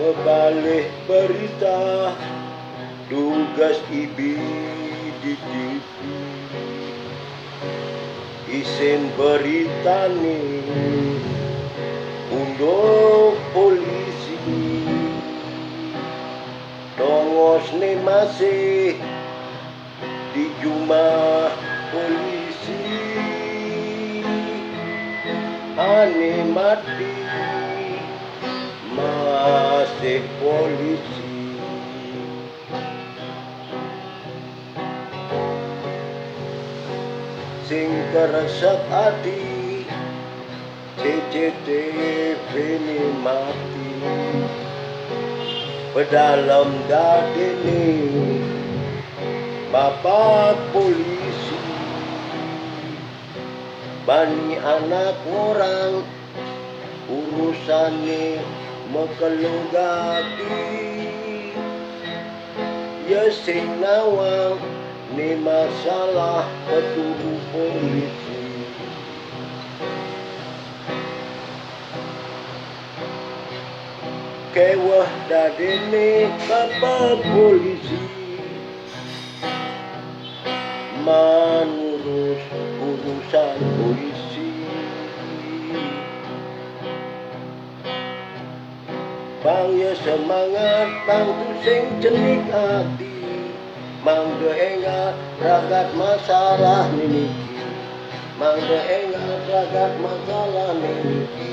Bebalik berita tugas ibi di TV, isin berita nih untuk polisi. Tongos nih masih di jumlah polisi, ane mati masih polisi. Sing keresek hati CCTV ini mati, pedalam dadi nih bapak polisi. Bani anak orang urusannya mekelugati, ya sing nawang ni masalah petugas polisi. Kewah dadi nih bapak polisi, mengurus urusan polisi. Bang ya semangat, bang tu sing cenik hati, mangga ingat ragat masalah niki, mangga ingat ragat masalah niki.